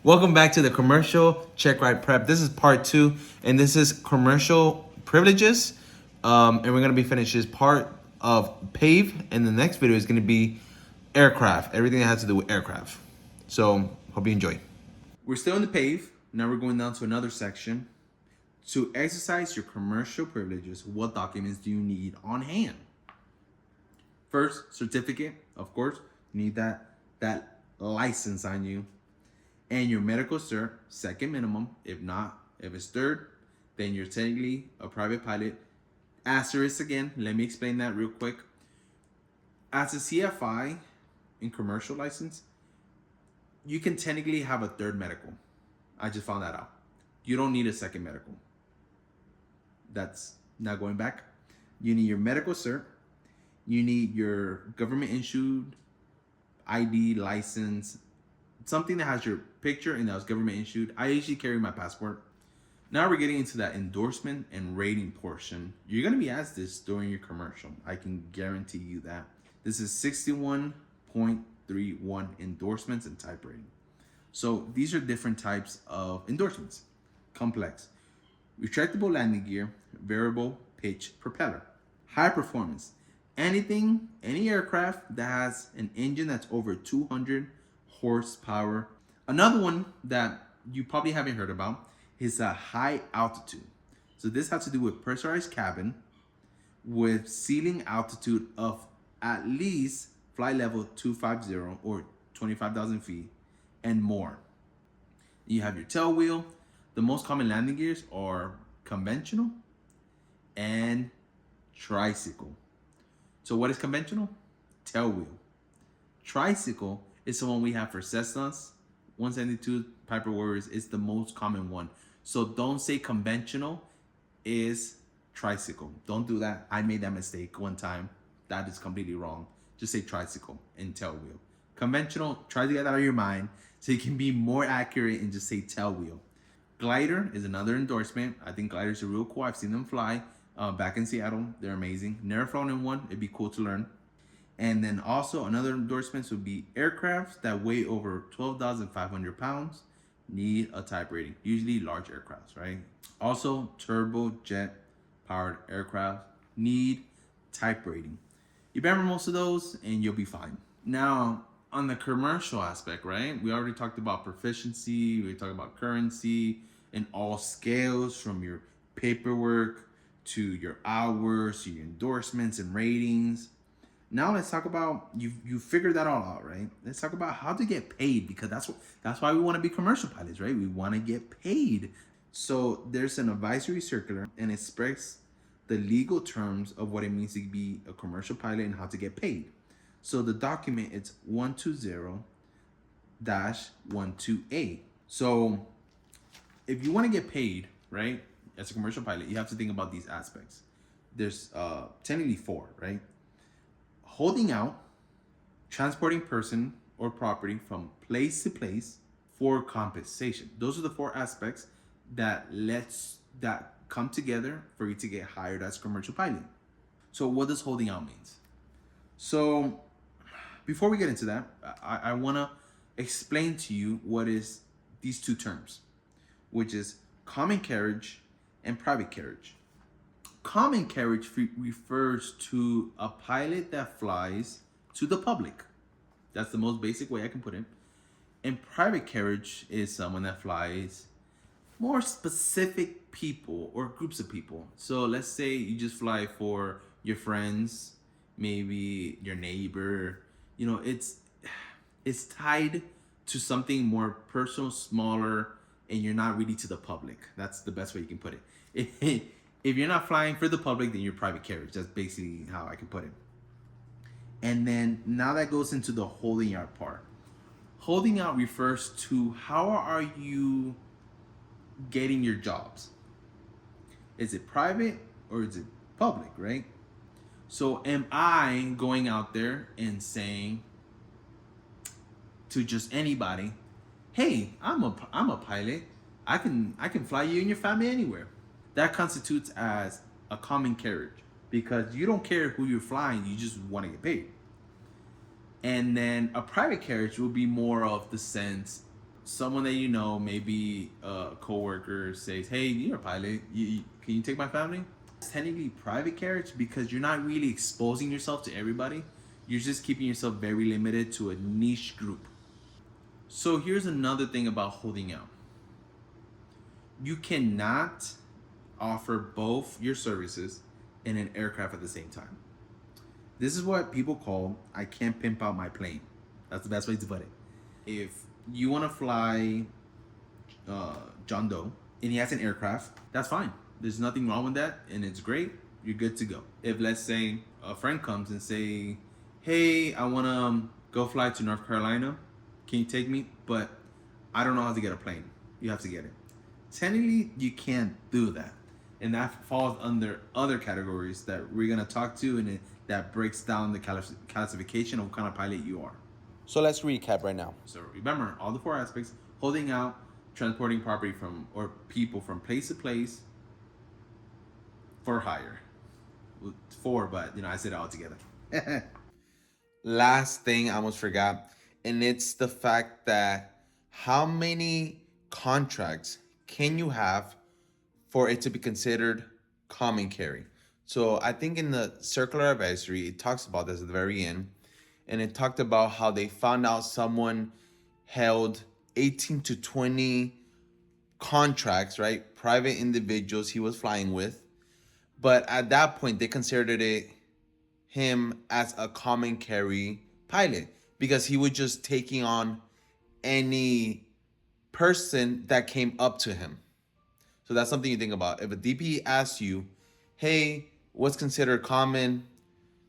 Welcome back to the commercial Checkride prep. This is part 2, and this is commercial privileges. And we're gonna be finished this part of PAVE, and the next video is gonna be aircraft, everything that has to do with aircraft. So hope you enjoy. We're still in the PAVE. Now we're going down to another section. To exercise your commercial privileges, what documents do you need on hand? First, certificate, of course. You need that license on you. And your medical cert, second minimum. If not, if it's third, then you're technically a private pilot. Asterisk again, let me explain that real quick. As a CFI in commercial license, you can technically have a third medical. I just found that out. You don't need a second medical. That's not going back. You need your medical cert. You need your government issued ID license, something that has your picture and that was government issued. I usually carry my passport. Now we're getting into that endorsement and rating portion. You're gonna be asked this during your commercial. I can guarantee you that. This is 61.31 endorsements and type rating. So these are different types of endorsements. Complex. Retractable landing gear, variable pitch propeller. High performance. Anything, any aircraft that has an engine that's over 200 horsepower. Another one that you probably haven't heard about is a high altitude. So this has to do with pressurized cabin with ceiling altitude of at least flight level 250 or 25,000 feet and more. You have your tail wheel. The most common landing gears are conventional and tricycle. So what is conventional? Tail wheel. Tricycle is the one we have for Cessnas, 172 Piper Warriors is the most common one. So don't say conventional is tricycle. Don't do that. I made that mistake one time. That is completely wrong. Just say tricycle and tail wheel. Conventional, try to get that out of your mind so you can be more accurate and just say tail wheel. Glider is another endorsement. I think gliders are real cool. I've seen them fly back in Seattle. They're amazing. Never flown in one. It'd be cool to learn. And then also another endorsements would be aircrafts that weigh over 12,500 pounds need a type rating, usually large aircrafts, right? Also turbojet powered aircraft need type rating. You remember most of those and you'll be fine. Now, on the commercial aspect, right? We already talked about proficiency, we talked about currency and all scales from your paperwork to your hours, to your endorsements and ratings. Now let's talk about, you figured that all out, right? Let's talk about how to get paid, because that's why we want to be commercial pilots, right? We want to get paid. So there's an advisory circular and it specs the legal terms of what it means to be a commercial pilot and how to get paid. So the document, it's 120-128. So if you want to get paid, right, as a commercial pilot, you have to think about these aspects. There's technically 4, right? Holding out, transporting person or property from place to place for compensation. Those are the 4 aspects that come together for you to get hired as commercial pilot. So what does holding out means? So before we get into that, I want to explain to you what is these 2 terms, which is common carriage and private carriage. Common carriage refers to a pilot that flies to the public. That's the most basic way I can put it. And private carriage is someone that flies more specific people or groups of people. So let's say you just fly for your friends, maybe your neighbor. You know, it's tied to something more personal, smaller, and you're not really to the public. That's the best way you can put it. If you're not flying for the public, then you're private carriage. That's basically how I can put it. And then now that goes into the holding out part. Holding out refers to how are you getting your jobs? Is it private or is it public, right? So am I going out there and saying to just anybody, hey, I'm a pilot. I can fly you and your family anywhere. That constitutes as a common carriage because you don't care who you're flying, you just want to get paid. And then a private carriage will be more of the sense someone that you know, maybe a coworker says, "Hey, you're a pilot. Can you take my family?" It's technically private carriage because you're not really exposing yourself to everybody. You're just keeping yourself very limited to a niche group. So here's another thing about holding out. You cannot offer both your services in an aircraft at the same time. This is what people call I can't pimp out my plane. That's the best way to put it. If you want to fly John Doe and he has an aircraft, that's fine. There's nothing wrong with that, and it's great. You're good to go. If let's say a friend comes and say, "Hey, I want to go fly to North Carolina. Can you take me?" But I don't know how to get a plane. You have to get it. Technically, you can't do that, and that falls under other categories that we're gonna talk to, and that breaks down the classification of what kind of pilot you are. So let's recap right now. So remember all the four aspects: holding out, transporting property from or people from place to place for hire. Four, but I said it all together. Last thing I almost forgot, and it's the fact that how many contracts can you have for it to be considered common carry? So I think in the circular advisory, it talks about this at the very end, and it talked about how they found out someone held 18 to 20 contracts, right? Private individuals he was flying with. But at that point, they considered him as a common carry pilot because he was just taking on any person that came up to him. So that's something you think about. If a DP asks you, "Hey, what's considered common?"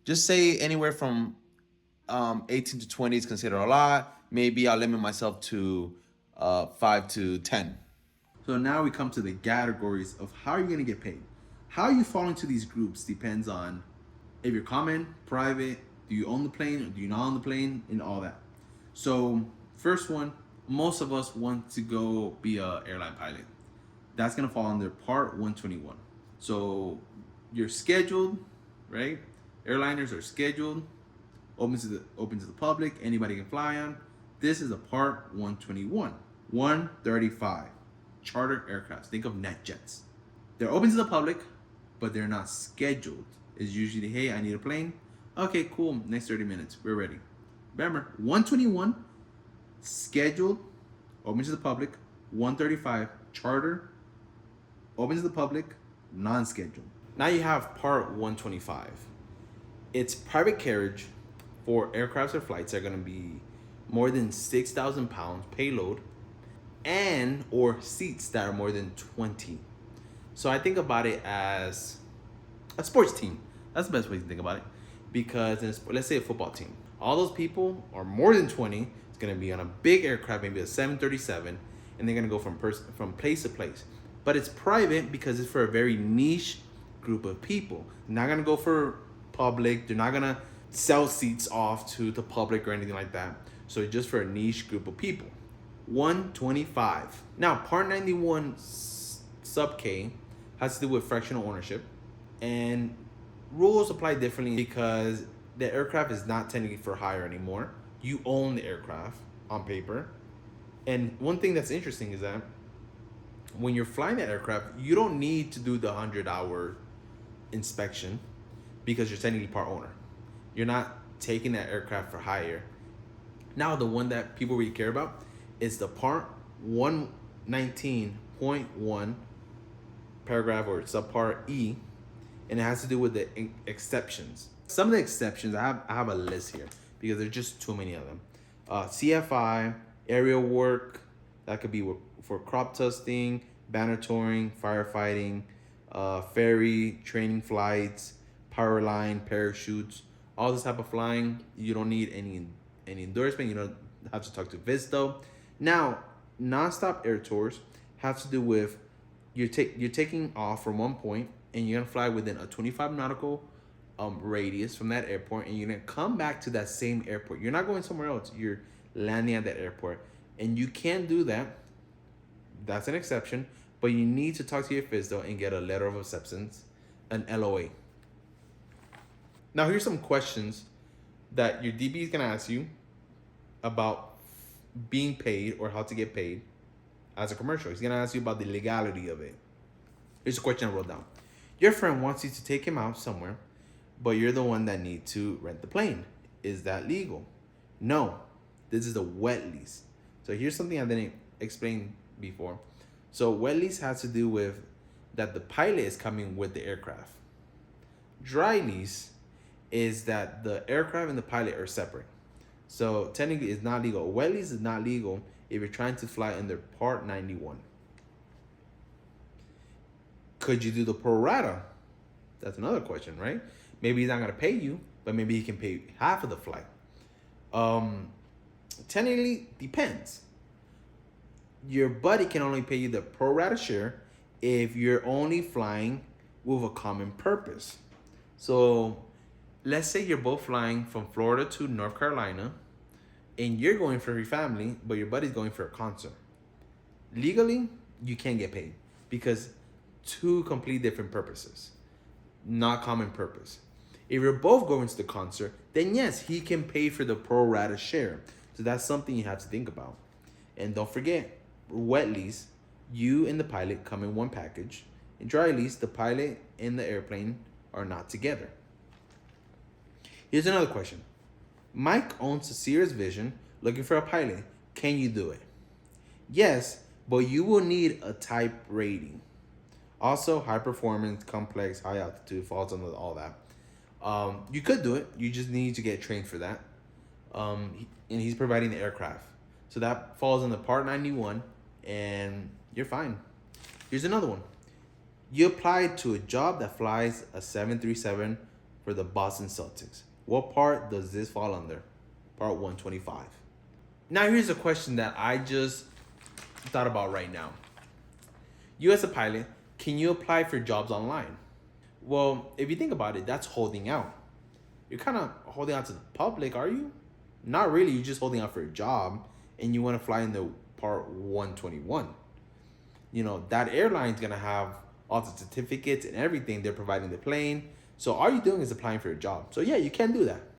Just say anywhere from 18 to 20 is considered a lot. Maybe I'll limit myself to 5 to 10. So now we come to the categories of how you're going to get paid. How you fall into these groups depends on if you're common, private, do you own the plane, or do you not own the plane, and all that. So first one, most of us want to go be a airline pilot. That's going to fall under Part 121. So you're scheduled, right? Airliners are scheduled, open to the public, anybody can fly on. This is a Part 121. 135, charter aircrafts. Think of net jets. They're open to the public, but they're not scheduled. It's usually, "Hey, I need a plane." Okay, cool. Next 30 minutes, we're ready. Remember, 121, scheduled, open to the public. 135, charter, open to the public, non-scheduled. Now you have Part 125. It's private carriage for aircrafts or flights that are going to be more than 6,000 pounds payload and or seats that are more than 20. So I think about it as a sports team. That's the best way to think about it. Because let's say a football team. All those people are more than 20. It's going to be on a big aircraft, maybe a 737, and they're going to go from place to place. But it's private because it's for a very niche group of people. They're not going to go for public. They're not going to sell seats off to the public or anything like that. So it's just for a niche group of people. 125. Now, Part 91 sub K has to do with fractional ownership, and rules apply differently because the aircraft is not technically for hire anymore. You own the aircraft on paper. And one thing that's interesting is that when you're flying that aircraft, you don't need to do the 100-hour inspection because you're technically part owner. You're not taking that aircraft for hire. Now, the one that people really care about is the Part 119.1 paragraph or subpart E, and it has to do with the exceptions. Some of the exceptions, I have a list here because there's just too many of them. CFI, aerial work, that could be for crop dusting, banner touring, firefighting, ferry, training flights, power line, parachutes, all this type of flying. You don't need any endorsement. You don't have to talk to Visto. Now, nonstop air tours have to do with you're taking off from one point and you're gonna fly within a 25 nautical radius from that airport, and you're gonna come back to that same airport. You're not going somewhere else. You're landing at that airport, and you can't do that. That's an exception, but you need to talk to your FISDO and get a letter of acceptance, an LOA. Now, here's some questions that your DB is gonna ask you about being paid or how to get paid as a commercial. He's gonna ask you about the legality of it. Here's a question I wrote down. Your friend wants you to take him out somewhere, but you're the one that needs to rent the plane. Is that legal? No. This is a wet lease. So here's something I didn't explain before. So wet lease has to do with that the pilot is coming with the aircraft. Dry lease is that the aircraft and the pilot are separate. So technically it's not legal. Wet lease is not legal if you're trying to fly under Part 91. Could you do the pro rata? That's another question, right? Maybe he's not gonna pay you, but maybe he can pay half of the flight. Technically depends. Your buddy can only pay you the pro rata share if you're only flying with a common purpose. So let's say you're both flying from Florida to North Carolina and you're going for your family, but your buddy's going for a concert. Legally, you can't get paid because two complete different purposes, not common purpose. If you're both going to the concert, then yes, he can pay for the pro rata share. So that's something you have to think about. And don't forget, wet lease, you and the pilot come in one package. In dry lease, the pilot and the airplane are not together. Here's another question. Mike owns a Cirrus Vision looking for a pilot. Can you do it? Yes, but you will need a type rating. Also, high performance, complex, high altitude falls under all that. You could do it. You just need to get trained for that. And he's providing the aircraft. So that falls in the Part 91 and you're fine. Here's another one. You applied to a job that flies a 737 for the Boston Celtics. What part does this fall under? Part 125. Now here's a question that I just thought about right now. You as a pilot, can you apply for jobs online? Well, if you think about it, that's holding out. You're kind of holding out to the public, are you? Not really, you're just holding out for a job and you want to fly in the Part 121. You know, that airline's going to have all the certificates and everything. They're providing the plane. So all you're doing is applying for a job. So yeah, you can do that.